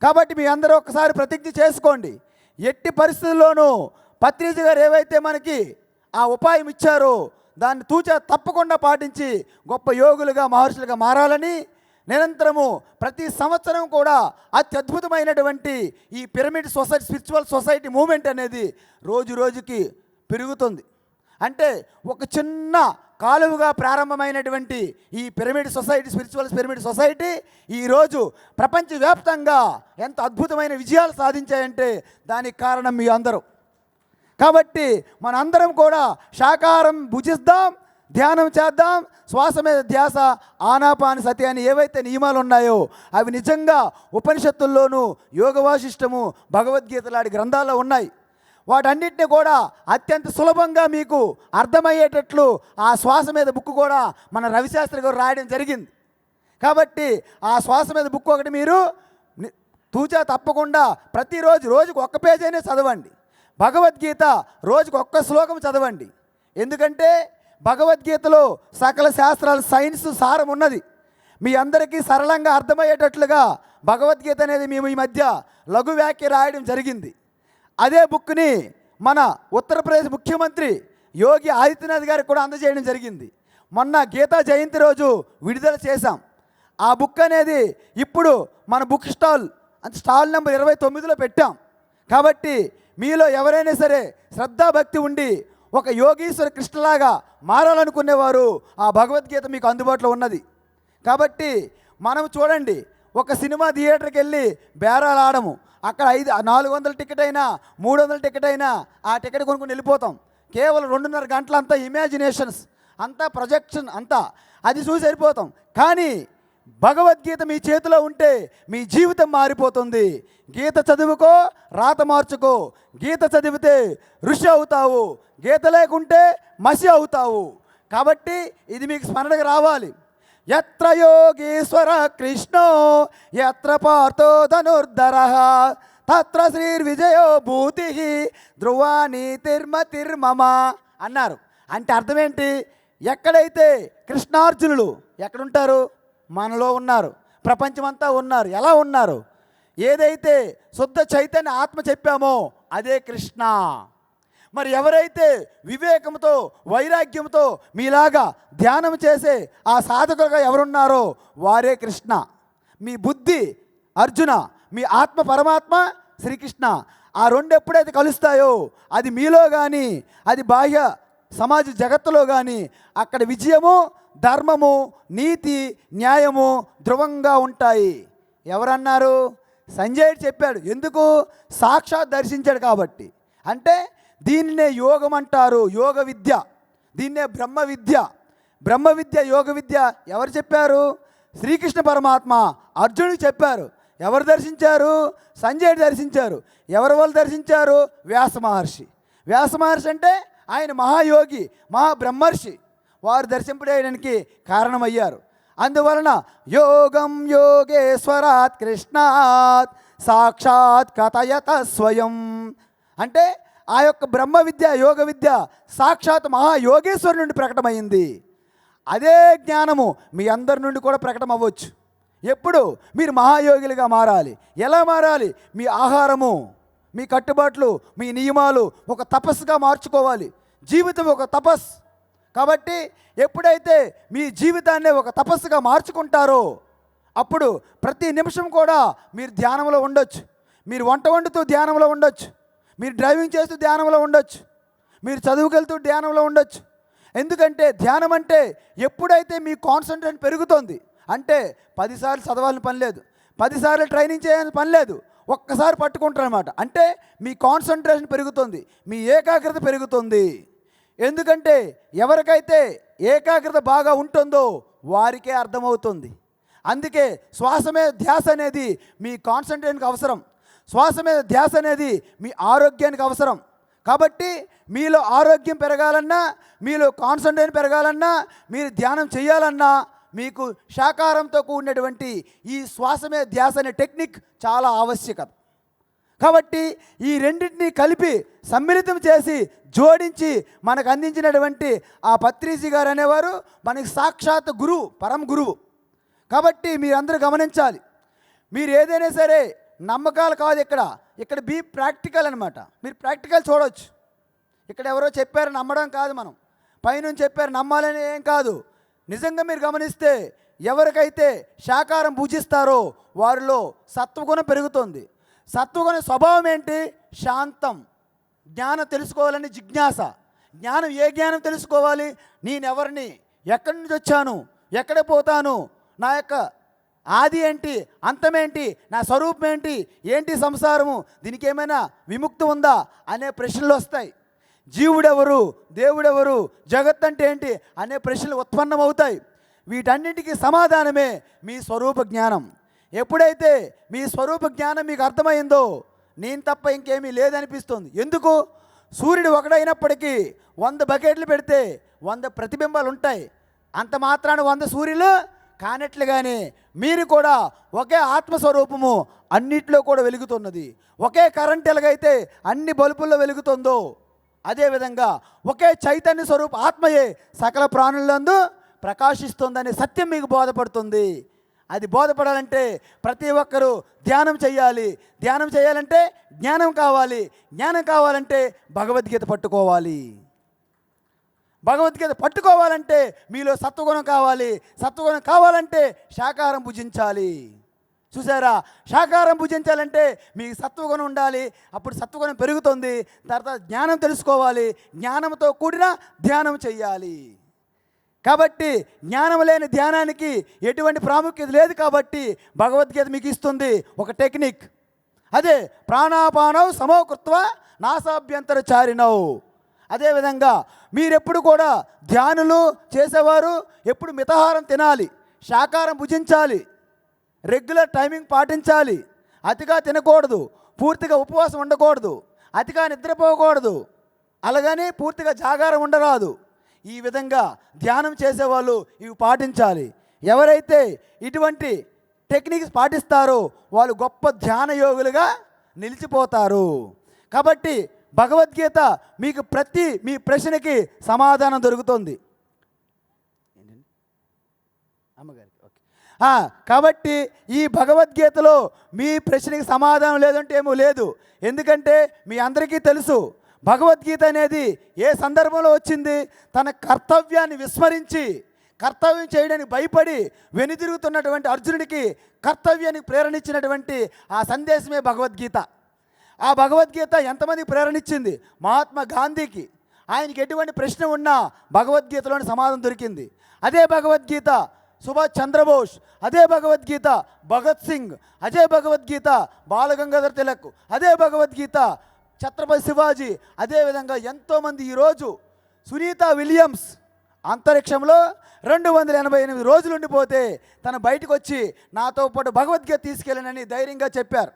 కాబట్టి మీ అందరూ ఒకసారి ప్రతిజ్ఞ చేసుకోండి. ఎట్టి పరిస్థితుల్లోనూ పత్రిజీ గారు ఏవైతే మనకి ఆ ఉపాయం ఇచ్చారో దాన్ని తప్పకుండా పాటించి గొప్ప యోగులుగా, మహర్షులుగా మారాలని నిరంతరము ప్రతి సంవత్సరం కూడా అత్యద్భుతమైనటువంటి ఈ pyramid society spiritual society moment అనేది రోజు రోజుకి పెరుగుతుంది. అంటే ఒక చిన్న కాలువగా ప్రారంభమైనటువంటి ఈ pyramid society spiritual pyramid society ఈరోజు ప్రపంచవ్యాప్తంగా ఎంత అద్భుతమైన విజయాలు సాధించాయంటే దానికి కారణం మీ అందరూ. కాబట్టి మనందరం కూడా శాకాహారం భుజిద్దాం, ధ్యానం చేద్దాం, శ్వాస మీద ధ్యాస, ఆనాపాన సతి అని ఏవైతే నియమాలు ఉన్నాయో అవి నిజంగా ఉపనిషత్తుల్లోనూ యోగ వాసిష్టము భగవద్గీత లాంటి గ్రంథాల్లో ఉన్నాయి. వాటన్నిటిని కూడా అత్యంత సులభంగా మీకు అర్థమయ్యేటట్లు ఆ శ్వాస మీద బుక్ కూడా మన రవిశాస్త్రి గారు రాయడం జరిగింది. కాబట్టి ఆ శ్వాస మీద బుక్ ఒకటి మీరు తూచా తప్పకుండా ప్రతిరోజు రోజుకు ఒక్క పేజీ అయినా చదవండి. భగవద్గీత రోజుకు ఒక్క శ్లోకం చదవండి. ఎందుకంటే భగవద్గీతలో సకల శాస్త్రాల సైన్స్ సారం ఉన్నది. మీ అందరికీ సరళంగా అర్థమయ్యేటట్లుగా భగవద్గీత అనేది మేము ఈ మధ్య లఘు వ్యాఖ్య రాయడం జరిగింది. అదే బుక్ని మన ఉత్తరప్రదేశ్ ముఖ్యమంత్రి యోగి ఆదిత్యనాథ్ గారికి కూడా అందజేయడం జరిగింది. మొన్న గీతా జయంతి రోజు విడుదల చేశాం. ఆ బుక్ అనేది ఇప్పుడు మన బుక్ స్టాల్ నెంబర్ 29లో పెట్టాం. కాబట్టి మీలో ఎవరైనా సరే శ్రద్ధాభక్తి ఉండి ఒక యోగీశ్వర కృష్ణలాగా మారాలనుకునేవారు ఆ భగవద్గీత మీకు అందుబాటులో ఉన్నది. కాబట్టి మనం చూడండి, ఒక సినిమా థియేటర్కి వెళ్ళి బేరాలు ఆడము. అక్కడ 400 టికెట్ అయినా 300 టికెట్ అయినా ఆ టికెట్ కొనుక్కొని వెళ్ళిపోతాం. కేవలం 2.5 గంటలంతా ఇమాజినేషన్స్, అంతా ప్రొజెక్షన్, అంతా అది చూసి వెళ్ళిపోతాం. కానీ భగవద్గీత మీ చేతిలో ఉంటే మీ జీవితం మారిపోతుంది. గీత చదువుకో, రాత మార్చుకో. గీత చదివితే ఋషి అవుతావు, గీత లేకుంటే మసి అవుతావు. కాబట్టి ఇది మీకు స్మరణకు రావాలి. యత్ర యోగీశ్వర కృష్ణో యత్ర పార్థో ధనుర్ధరః తత్ర శ్రీర్విజయో భూతి ధ్రువానీతిర్మతిర్మమ అన్నారు. అంటే అర్థం ఏంటి? ఎక్కడైతే కృష్ణార్జునులు ఎక్కడుంటారు? మనలో ఉన్నారు, ప్రపంచమంతా ఉన్నారు. ఎలా ఉన్నారు? ఏదైతే శుద్ధ చైతన్య ఆత్మ చెప్పామో అదే కృష్ణ. మరి ఎవరైతే వివేకంతో వైరాగ్యంతో మీలాగా ధ్యానం చేసే ఆ సాధకులుగా ఎవరున్నారో వారే కృష్ణ. మీ బుద్ధి అర్జున, మీ ఆత్మ పరమాత్మ శ్రీకృష్ణ. ఆ రెండు ఎప్పుడైతే కలుస్తాయో అది మీలో కానీ అది బాహ్య సమాజ జగత్తులో కానీ అక్కడ విజయము, ధర్మము, నీతి, న్యాయము ధృవంగా ఉంటాయి. ఎవరన్నారు? సంజయుడు చెప్పాడు. ఎందుకు? సాక్షాత్ దర్శించాడు కాబట్టి. అంటే దీన్నే యోగం అంటారు, యోగ విద్య. దీన్నే బ్రహ్మ విద్య. బ్రహ్మ విద్య, యోగ విద్య ఎవరు చెప్పారు? శ్రీకృష్ణ పరమాత్మ అర్జునుడికి చెప్పారు. ఎవరు దర్శించారు? సంజయుడు దర్శించారు. ఎవరి వాళ్ళు దర్శించారు? వ్యాస మహర్షి. వ్యాస మహర్షి అంటే ఆయన మహాయోగి, మహాబ్రహ్మర్షి. వారు దర్శింపడానికి కారణమయ్యారు. అందువలన యోగం యోగేశ్వరాత్ కృష్ణాత్ సాక్షాత్ కథయత స్వయం. అంటే ఆ యొక్క బ్రహ్మ విద్య, యోగ విద్య సాక్షాత్ మహాయోగేశ్వరు నుండి ప్రకటమైంది. అదే జ్ఞానము మీ అందరి నుండి కూడా ప్రకటన అవ్వచ్చు. ఎప్పుడు? మీరు మహాయోగులుగా మారాలి. ఎలా మారాలి? మీ ఆహారము, మీ కట్టుబాట్లు, మీ నియమాలు ఒక తపస్సుగా మార్చుకోవాలి. జీవితం ఒక తపస్సు. కాబట్టి ఎప్పుడైతే మీ జీవితాన్ని ఒక తపస్సుగా మార్చుకుంటారో అప్పుడు ప్రతి నిమిషం కూడా మీరు ధ్యానంలో ఉండొచ్చు. మీరు వంట వండుతూ ధ్యానంలో ఉండొచ్చు. మీరు డ్రైవింగ్ చేస్తూ ధ్యానంలో ఉండొచ్చు. మీరు చదువుకెళ్తూ ధ్యానంలో ఉండొచ్చు. ఎందుకంటే ధ్యానం అంటే ఎప్పుడైతే మీ కాన్సన్ట్రేషన్ పెరుగుతుంది అంటే 10 సార్లు చదవాలని పని లేదు, 10 సార్లు ట్రైనింగ్ చేయాలని పని లేదు, ఒక్కసారి పట్టుకుంటారనమాట. అంటే మీ కాన్సన్ట్రేషన్ పెరుగుతుంది, మీ ఏకాగ్రత పెరుగుతుంది. ఎందుకంటే ఎవరికైతే ఏకాగ్రత బాగా ఉంటుందో వారికే అర్థమవుతుంది. అందుకే శ్వాస మీద ధ్యాస అనేది మీ కాన్సన్ట్రేషన్కి అవసరం. శ్వాస మీద ధ్యాస అనేది మీ ఆరోగ్యానికి అవసరం. కాబట్టి మీలో ఆరోగ్యం పెరగాలన్నా, మీలో కాన్సన్ట్రేషన్ పెరగాలన్నా, మీరు ధ్యానం చేయాలన్నా మీకు శాకాహారంతో కూడినటువంటి ఈ శ్వాస మీద ధ్యాస అనే టెక్నిక్ చాలా ఆవశ్యకత. కాబట్టి ఈ రెండింటినీ కలిపి సమ్మిళితం చేసి జోడించి మనకు అందించినటువంటి ఆ పత్రిజీ గారు అనేవారు మనకి సాక్షాత్ గురువు, పరం గురువు. కాబట్టి మీరందరూ గమనించాలి. మీరు ఏదైనా సరే నమ్మకాలు కాదు, ఇక్కడ బీ ప్రాక్టికల్ అనమాట. మీరు ప్రాక్టికల్ చూడవచ్చు. ఇక్కడ ఎవరో చెప్పారు నమ్మడం కాదు, మనం పైనుంచి చెప్పారు నమ్మాలని ఏం కాదు. నిజంగా మీరు గమనిస్తే ఎవరికైతే శాకాహారం భుజిస్తారో వారిలో సత్వగుణం పెరుగుతుంది. సత్వగుణ స్వభావం ఏంటి? శాంతం. జ్ఞానం తెలుసుకోవాలని జిజ్ఞాస. జ్ఞానం ఏ జ్ఞానం తెలుసుకోవాలి? నేనెవరిని, ఎక్కడి నుంచి వచ్చాను, ఎక్కడ పోతాను, నా యొక్క ఆది ఏంటి, అంతమేంటి, నా స్వరూపం ఏంటి, ఏంటి సంసారము, దీనికి ఏమైనా విముక్తి ఉందా అనే ప్రశ్నలు వస్తాయి. జీవుడెవరు, దేవుడెవరు, జగత్ అంటే ఏంటి అనే ప్రశ్నలు ఉత్పన్నమవుతాయి. వీటన్నింటికి సమాధానమే మీ స్వరూప జ్ఞానం. ఎప్పుడైతే మీ స్వరూప జ్ఞానం మీకు అర్థమైందో నేను తప్ప ఇంకేమీ లేదనిపిస్తుంది. ఎందుకు? సూర్యుడు ఒకడైనప్పటికీ 100 బకెట్లు పెడితే 100 ప్రతిబింబాలు ఉంటాయి. అంత మాత్రాన 100 సూర్యులు కానట్లుగానే మీరు కూడా ఒకే ఆత్మస్వరూపము అన్నిట్లో కూడా వెలుగుతున్నది. ఒకే కరెంట్ ఎలాగైతే అన్ని బల్బుల్లో వెలుగుతుందో అదేవిధంగా ఒకే చైతన్య స్వరూప ఆత్మయే సకల ప్రాణులందు ప్రకాశిస్తుందనే సత్యం మీకు బోధపడుతుంది. అది బోధపడాలంటే ప్రతి ఒక్కరూ ధ్యానం చేయాలి. ధ్యానం చేయాలంటే జ్ఞానం కావాలి. జ్ఞానం కావాలంటే భగవద్గీత పట్టుకోవాలి. భగవద్గీత పట్టుకోవాలంటే మీలో సత్వగుణం కావాలి. సత్వగుణం కావాలంటే శాకాహారం భుజించాలి. చూసారా? శాకాహారం భుజించాలంటే మీకు సత్వగుణం ఉండాలి. అప్పుడు సత్వగుణం పెరుగుతుంది. తర్వాత జ్ఞానం తెలుసుకోవాలి. జ్ఞానంతో కూడిన ధ్యానం చెయ్యాలి. కాబట్టి జ్ఞానం లేని ధ్యానానికి ఎటువంటి ప్రాముఖ్యత లేదు. కాబట్టి భగవద్గీత మీకు ఇస్తుంది ఒక టెక్నిక్. అదే ప్రాణాపానౌ సమోకృత్వ నాసాభ్యంతర చారినౌ. అదేవిధంగా మీరెప్పుడు కూడా ధ్యానులు చేసేవారు ఎప్పుడు మితాహారం తినాలి, శాకాహారం భుజించాలి, రెగ్యులర్ టైమింగ్ పాటించాలి. అతిగా తినకూడదు, పూర్తిగా ఉపవాసం ఉండకూడదు, అతిగా నిద్రపోకూడదు, అలాగని పూర్తిగా జాగారం ఉండరాదు. ఈ విధంగా ధ్యానం చేసేవాళ్ళు ఇవి పాటించాలి. ఎవరైతే ఇటువంటి టెక్నిక్స్ పాటిస్తారో వాళ్ళు గొప్ప ధ్యాన యోగులుగా నిలిచిపోతారు. కాబట్టి భగవద్గీత మీకు ప్రతి మీ ప్రశ్నకి సమాధానం దొరుకుతుంది. అమ్మగారికి ఓకే. కాబట్టి ఈ భగవద్గీతలో మీ ప్రశ్నకి సమాధానం లేదంటే ఏమో లేదు. ఎందుకంటే మీ అందరికీ తెలుసు భగవద్గీత అనేది ఏ సందర్భంలో వచ్చింది? తన కర్తవ్యాన్ని విస్మరించి కర్తవ్యం చేయడానికి భయపడి వెనుదిరుగుతున్నటువంటి అర్జునుడికి కర్తవ్యానికి ప్రేరణించినటువంటి ఆ సందేశమే భగవద్గీత. ఆ భగవద్గీత ఎంతమందికి ప్రేరణించింది? మహాత్మా గాంధీకి. ఆయనకి ఎటువంటి ప్రశ్న ఉన్నా భగవద్గీతలోని సమాధానం దొరికింది. అదే భగవద్గీత సుభాష్ చంద్రబోస్, అదే భగవద్గీత భగత్ సింగ్, అదే భగవద్గీత బాలగంగాధర్ తిలక్, అదే భగవద్గీత ఛత్రపతి శివాజీ, అదేవిధంగా ఎంతోమంది. ఈరోజు సునీత విలియమ్స్ అంతరిక్షంలో 288 రోజులు ఉండిపోతే తను బయటకు వచ్చి నాతో పాటు భగవద్గీత తీసుకెళ్ళనని ధైర్యంగా చెప్పారు.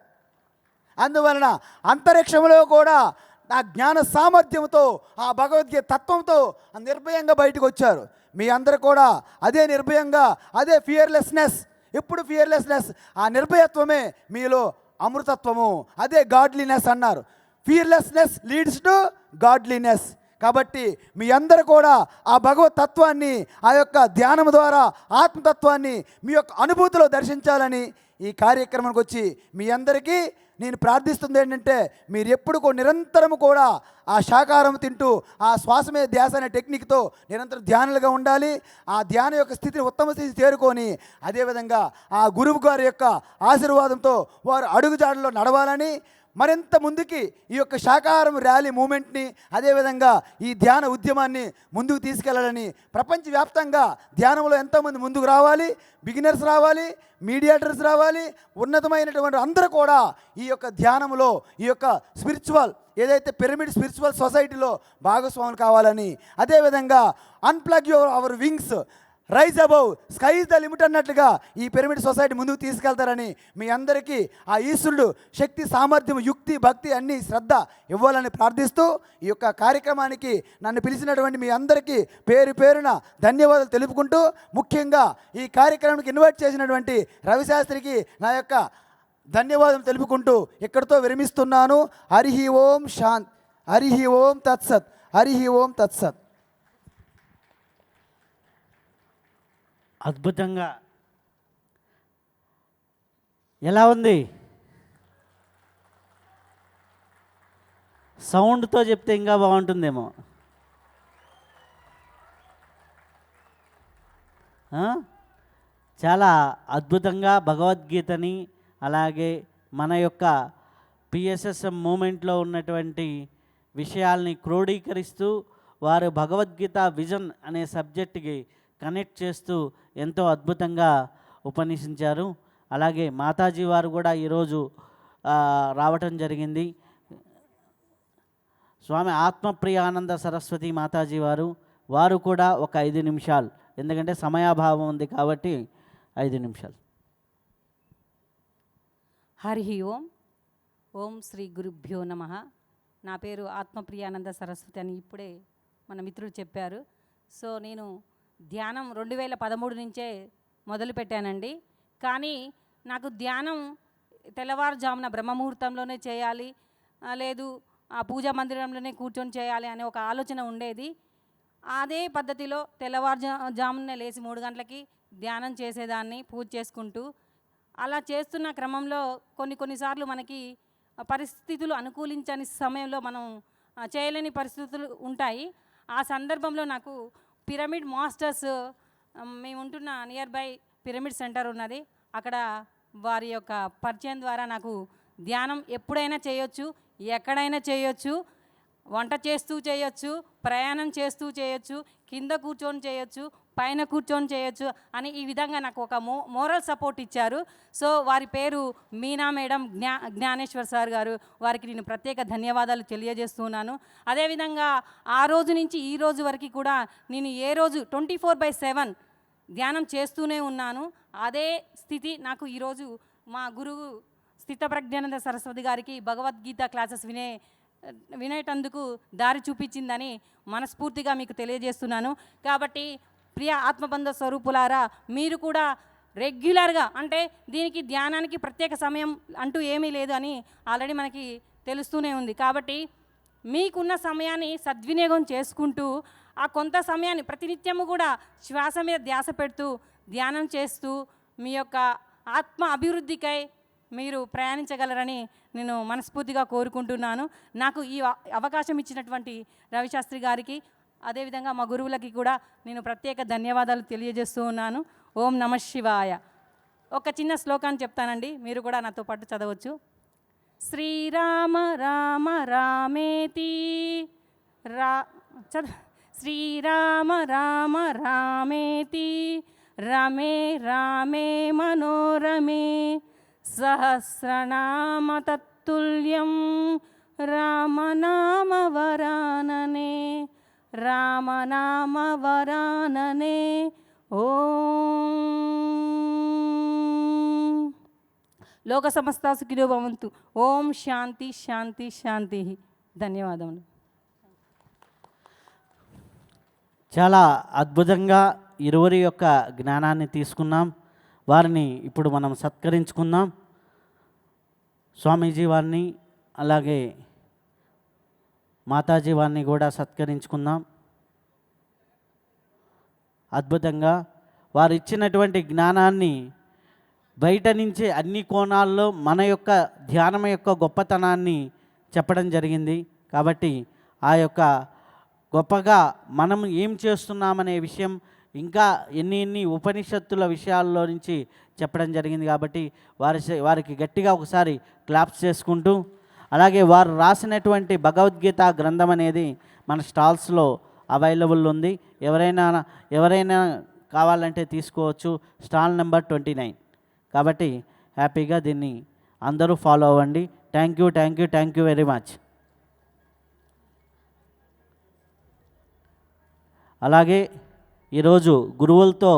అందువలన అంతరిక్షంలో కూడా నా జ్ఞాన సామర్థ్యంతో ఆ భగవద్గీత తత్వంతో నిర్భయంగా బయటకు వచ్చారు. మీ అందరూ కూడా అదే నిర్భయంగా, అదే ఫియర్లెస్నెస్, ఎప్పుడు ఫియర్లెస్నెస్, ఆ నిర్భయత్వమే మీలో అమృతత్వము, అదే గాడ్లీనెస్ అన్నారు. Fearlessness leads to godliness. కాబట్టి మీ అందరూ కూడా ఆ భగవత్ తత్వాన్ని, ఆ యొక్క ధ్యానం ద్వారా ఆత్మతత్వాన్ని మీ యొక్క అనుభూతిలో దర్శించాలని ఈ కార్యక్రమానికి వచ్చి మీ అందరికీ నేను ప్రార్థిస్తుంది ఏంటంటే మీరు ఎప్పుడు నిరంతరము కూడా ఆ శాకాహారం తింటూ ఆ శ్వాస మీద ధ్యాస అనే టెక్నిక్తో నిరంతరం ధ్యానులుగా ఉండాలి. ఆ ధ్యాన యొక్క స్థితిని ఉత్తమ స్థితి చేరుకొని అదేవిధంగా ఆ గురువు గారి యొక్క ఆశీర్వాదంతో వారు అడుగుజాడలో నడవాలని, మరింత ముందుకి ఈ యొక్క శాకాహారం ర్యాలీ మూమెంట్ని, అదేవిధంగా ఈ ధ్యాన ఉద్యమాన్ని ముందుకు తీసుకెళ్లాలని, ప్రపంచవ్యాప్తంగా ధ్యానంలో ఎంతోమంది ముందుకు రావాలి, బిగినర్స్ రావాలి, మీడియేటర్స్ రావాలి, ఉన్నతమైనటువంటి అందరూ కూడా ఈ యొక్క ధ్యానంలో, ఈ యొక్క స్పిరిచువల్ ఏదైతే పిరమిడ్ స్పిరిచువల్ సొసైటీలో భాగస్వాములు కావాలని, అదేవిధంగా unplug our wings, rise above, sky is the limit అన్నట్లుగా ఈ పిరమిడ్ సొసైటీ ముందుకు తీసుకెళ్తారని మీ అందరికీ ఆ ఈశ్వరుడు శక్తి, సామర్థ్యం, యుక్తి, భక్తి అన్నీ శ్రద్ధ ఇవ్వాలని ప్రార్థిస్తూ ఈ యొక్క కార్యక్రమానికి నన్ను పిలిచినటువంటి మీ అందరికీ పేరు పేరున ధన్యవాదాలు తెలుపుకుంటూ, ముఖ్యంగా ఈ కార్యక్రమానికి ఇన్వైట్ చేసినటువంటి రవిశాస్త్రికి నా యొక్క ధన్యవాదాలు తెలుపుకుంటూ ఇక్కడితో విరమిస్తున్నాను. హరి ఓం శాంత్, హరి ఓం తత్సత్, హరి ఓం తత్సత్. అద్భుతంగా ఎలా ఉంది? సౌండ్తో చెప్తే ఇంకా బాగుంటుందేమో. చాలా అద్భుతంగా భగవద్గీతని అలాగే మన యొక్క పిఎస్ఎస్ఎం మూమెంట్లో ఉన్నటువంటి విషయాల్ని క్రోడీకరిస్తూ వారు భగవద్గీత విజన్ అనే సబ్జెక్టుకి కనెక్ట్ చేస్తూ ఎంతో అద్భుతంగా ఉపన్యసించారు. అలాగే మాతాజీ వారు కూడా ఈరోజు రావటం జరిగింది. స్వామి ఆత్మప్రియానంద సరస్వతి మాతాజీ వారు కూడా ఒక 5 నిమిషాలు, ఎందుకంటే సమయాభావం ఉంది కాబట్టి 5 నిమిషాలు. హరి ఓం. ఓం శ్రీ గురుభ్యో నమః. నా పేరు ఆత్మప్రియానంద సరస్వతి అని ఇప్పుడే మన మిత్రుడు చెప్పారు. సో నేను ధ్యానం 2013 నుంచే మొదలుపెట్టానండి. కానీ నాకు ధ్యానం తెల్లవారుజామున బ్రహ్మముహూర్తంలోనే చేయాలి, లేదు ఆ పూజా మందిరంలోనే కూర్చొని చేయాలి అనే ఒక ఆలోచన ఉండేది. అదే పద్ధతిలో తెల్లవారుజామునే లేచి 3 గంటలకి ధ్యానం చేసేదాన్ని పూజ చేసుకుంటూ. అలా చేస్తున్న క్రమంలో కొన్నిసార్లు మనకి పరిస్థితులు అనుకూలించని సమయంలో మనం చేయలేని పరిస్థితులు ఉంటాయి. ఆ సందర్భంలో నాకు పిరమిడ్ మాస్టర్స్, మేము ఉంటున్న నియర్ బై పిరమిడ్ సెంటర్ ఉన్నది, అక్కడ వారి యొక్క పరిచయం ద్వారా నాకు ధ్యానం ఎప్పుడైనా చేయొచ్చు, ఎక్కడైనా చేయొచ్చు, వంట చేస్తూ చేయొచ్చు, ప్రయాణం చేస్తూ చేయొచ్చు, కింద కూర్చొని చేయొచ్చు, పైన కూర్చొని చేయొచ్చు అని ఈ విధంగా నాకు ఒక మోరల్ సపోర్ట్ ఇచ్చారు. సో వారి పేరు మీనా మేడం, జ్ఞానేశ్వర్ సార్ గారు. వారికి నేను ప్రత్యేక ధన్యవాదాలు తెలియజేస్తున్నాను. అదేవిధంగా ఆ రోజు నుంచి ఈ రోజు వరకు కూడా నేను ఏ రోజు 24/7 ధ్యానం చేస్తూనే ఉన్నాను. అదే స్థితి నాకు ఈరోజు మా గురువు స్థితప్రజ్ఞానంద సరస్వతి గారికి భగవద్గీత క్లాసెస్ వినేటందుకు దారి చూపించిందని మనస్ఫూర్తిగా మీకు తెలియజేస్తున్నాను. కాబట్టి ప్రియ ఆత్మబంధ స్వరూపులారా, మీరు కూడా రెగ్యులర్గా, అంటే దీనికి ధ్యానానికి ప్రత్యేక సమయం అంటూ ఏమీ లేదు అని ఆల్రెడీ మనకి తెలుస్తూనే ఉంది. కాబట్టి మీకున్న సమయాన్ని సద్వినియోగం చేసుకుంటూ ఆ కొంత సమయాన్ని ప్రతినిత్యము కూడా శ్వాస మీద ధ్యాస పెడుతూ ధ్యానం చేస్తూ మీ యొక్క ఆత్మ అభివృద్ధికై మీరు ప్రయాణించగలరని నేను మనస్ఫూర్తిగా కోరుకుంటున్నాను. నాకు ఈ అవకాశం ఇచ్చినటువంటి రవిశాస్త్రి గారికి, అదేవిధంగా మా గురువులకి కూడా నేను ప్రత్యేక ధన్యవాదాలు తెలియజేస్తూ ఉన్నాను. ఓం నమః శివాయ. ఒక చిన్న శ్లోకాన్ని చెప్తానండి, మీరు కూడా నాతో పాటు చదవచ్చు. శ్రీరామ రామ రామేతి శ్రీరామ రామ రామేతి రమే రామే మనోరమే సహస్రనామ తత్తుల్యం రామనామ వరాననే రామనామ వరాననే. ఓం లోక సమస్త సుఖినో భవంతు. ఓం శాంతి శాంతి శాంతి. ధన్యవాదములు. చాలా అద్భుతంగా ఇరువురి యొక్క జ్ఞానాన్ని తీసుకున్నాం. వారిని ఇప్పుడు మనం సత్కరించుకుందాం. స్వామీజీ వారిని అలాగే మాతాజీ వారిని కూడా సత్కరించుకుందాం. అద్భుతంగా వారు ఇచ్చినటువంటి జ్ఞానాన్ని బయట నుంచి అన్ని కోణాల్లో మన యొక్క ధ్యానం యొక్క గొప్పతనాన్ని చెప్పడం జరిగింది. కాబట్టి ఆ యొక్క గొప్పగా మనం ఏం చేస్తున్నామనే విషయం ఇంకా ఎన్ని ఉపనిషత్తుల విషయాల్లో నుంచి చెప్పడం జరిగింది. కాబట్టి వారికి గట్టిగా ఒకసారి క్లాప్స్ చేసుకుంటూ, అలాగే వారు రాసినటువంటి భగవద్గీత గ్రంథం అనేది మన స్టాల్స్లో అవైలబుల్ ఉంది. ఎవరైనా కావాలంటే తీసుకోవచ్చు. Stall number 29. కాబట్టి హ్యాపీగా దీన్ని అందరూ ఫాలో అవ్వండి. Thank you very much. అలాగే ఈరోజు గురువులతో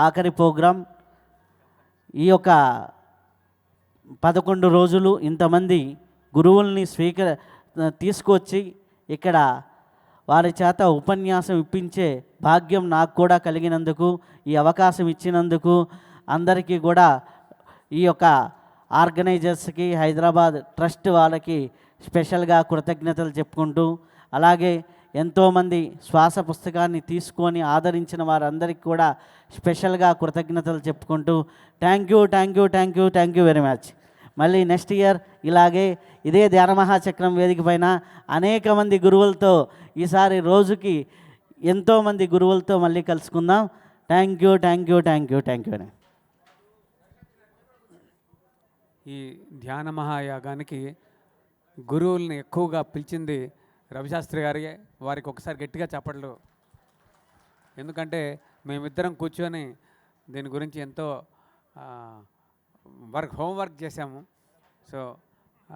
ఆఖరి ప్రోగ్రాం. ఈ యొక్క 11 రోజులు ఇంతమంది గురువుల్ని తీసుకొచ్చి ఇక్కడ వారి చేత ఉపన్యాసం ఇప్పించే భాగ్యం నాకు కూడా కలిగినందుకు, ఈ అవకాశం ఇచ్చినందుకు అందరికీ కూడా ఈ యొక్క ఆర్గనైజర్స్కి, హైదరాబాద్ ట్రస్ట్ వాళ్ళకి స్పెషల్గా కృతజ్ఞతలు చెప్పుకుంటూ, అలాగే ఎంతోమంది శ్వాస పుస్తకాన్ని తీసుకొని ఆదరించిన వారందరికీ కూడా స్పెషల్గా కృతజ్ఞతలు చెప్పుకుంటూ థ్యాంక్ యూ వెరీ మచ్. మళ్ళీ నెక్స్ట్ ఇయర్ ఇలాగే ఇదే ధ్యాన మహాచక్రం వేదిక పైన అనేక మంది గురువులతో, ఈసారి రోజుకి ఎంతోమంది గురువులతో మళ్ళీ కలుసుకుందాం. Thank you. ఈ ధ్యాన మహాయాగానికి గురువుల్ని ఎక్కువగా పిలిచింది రవిశాస్త్రి గారి. వారికి ఒకసారి గట్టిగా చప్పట్లు. ఎందుకంటే మేమిద్దరం కూర్చొని దీని గురించి ఎంతో హోంవర్క్ చేశాము. So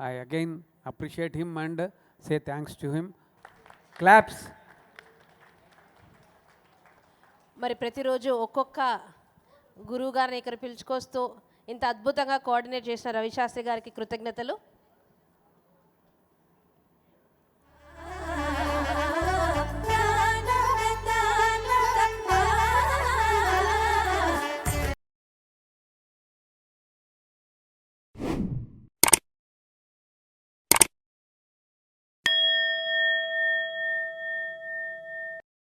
I again appreciate him and say thanks to him. Claps. మరి ప్రతిరోజు ఒక్కొక్క గురువు గారిని ఇక్కడ పిలుచుకొస్తూ ఇంత అద్భుతంగా కోఆర్డినేట్ చేసిన రవిశాస్త్రి గారికి కృతజ్ఞతలు.